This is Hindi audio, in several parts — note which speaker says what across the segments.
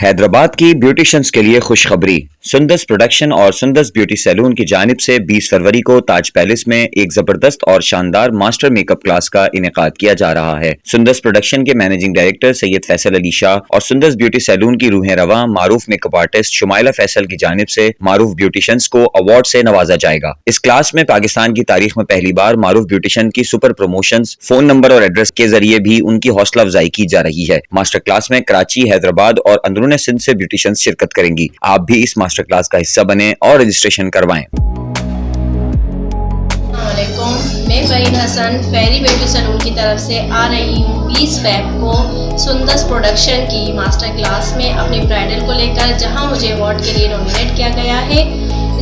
Speaker 1: हैदराबाद की ब्यूटिशियंस के लिए खुशखबरी। सुंदस प्रोडक्शन और सुंदस ब्यूटी सैलून की जानिब से 20 फरवरी को ताज पैलेस में एक जबरदस्त और शानदार मास्टर मेकअप क्लास का इनेकाद किया जा रहा है। सुंदस प्रोडक्शन के मैनेजिंग डायरेक्टर सैयद फैसल अली शाह और सुंदस ब्यूटी सैलून की रूहें रवां मारूफ मेकअप आर्टिस्ट शुमाइला फैसल की जानिब से मारूफ ब्यूटिशियंस को अवार्ड से नवाजा जाएगा। इस क्लास में पाकिस्तान की तारीख में पहली बार मारूफ ब्यूटिशियन की सुपर प्रमोशन, फोन नंबर और एड्रेस के जरिए भी उनकी हौसला अफजाई की जा रही है। मास्टर क्लास में कराची, हैदराबाद और अंदरून सिंध से ब्यूटिशियन शिरकत करेंगी। आप भी इस मास्टर क्लास का हिस्सा बने और रजिस्ट्रेशन करवाएं।
Speaker 2: मैं फ़रीन हसन फेरी ब्यूटी सैलून की तरफ से आ रही हूँ 20 फ़ेब को सुंदस प्रोडक्शन की मास्टर क्लास में अपनी ब्राइडल को लेकर, जहाँ मुझे अवार्ड के लिए नॉमिनेट किया गया है।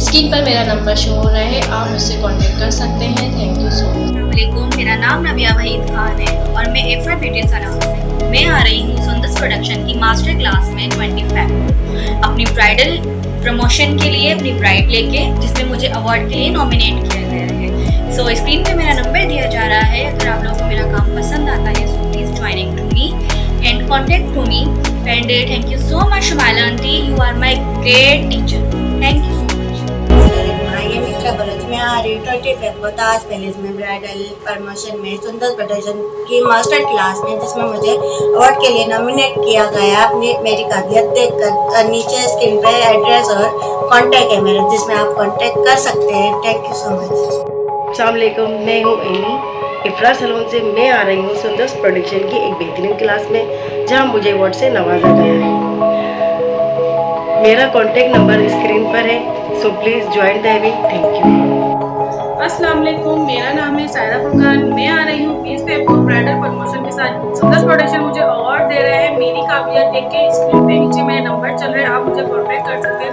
Speaker 2: स्क्रीन पर मेरा नंबर शो हो रहा है, आप मुझसे कांटेक्ट कर सकते हैं। Thank you so much.
Speaker 3: मेरा नाम नबिया वहीद खान है और मैं एफर ब्यूटी सैलून से मैं आ रही हूँ सुंदस प्रोडक्शन की मास्टर क्लास में 20 फ़ेब को अपनी ब्राइडल प्रमोशन के लिए अपनी ब्राइड लेके, जिसमें मुझे अवार्ड के लिए नॉमिनेट किया गया है। सो स्क्रीन पे मेरा नंबर दिया जा रहा है। अगर आप लोगों को मेरा काम पसंद आता है so please joining to me and contact to me and thank you so much Shumaila aunty, you are my great teacher. Thank you.
Speaker 4: मैं आ रही हूँ 20 फ़ेब को ताज पैलेस में ब्राइडल प्रमोशन में सुंदर प्रोडक्शन की मास्टर क्लास में, जिसमें मुझे अवार्ड के लिए नॉमिनेट किया गया। अपनी मेरी काबिलियत देखकर नीचे स्क्रीन पे एड्रेस और कांटेक्ट है मेरा, जिसमें आप कांटेक्ट कर सकते हैं। Thank you so much.
Speaker 5: अस्सलाम वालेकुम, मैं हूँ एमी इफ्रा सैलून से। मैं आ रही हूँ सुंदस प्रोडक्शन की एक बेहतरीन क्लास में, जहाँ मुझे अवार्ड से नवाजा गया है। मेरा कॉन्टेक्ट नंबर स्क्रीन पर है, so please join the event. Thank you.
Speaker 6: अस्सलाम वालेकुम, मेरा नाम है सायरा फुरकान। मैं आ रही हूँ 20 फ़ेब को ब्राइडल प्रमोशन के साथ। सुंदस प्रोडक्शन मुझे अवार्ड दे रहे हैं। मेरी काबिलियत देख के स्क्रीन पे नीचे मेरे नंबर चल रहे हैं, आप मुझे कॉन्टैक्ट कर सकते हैं।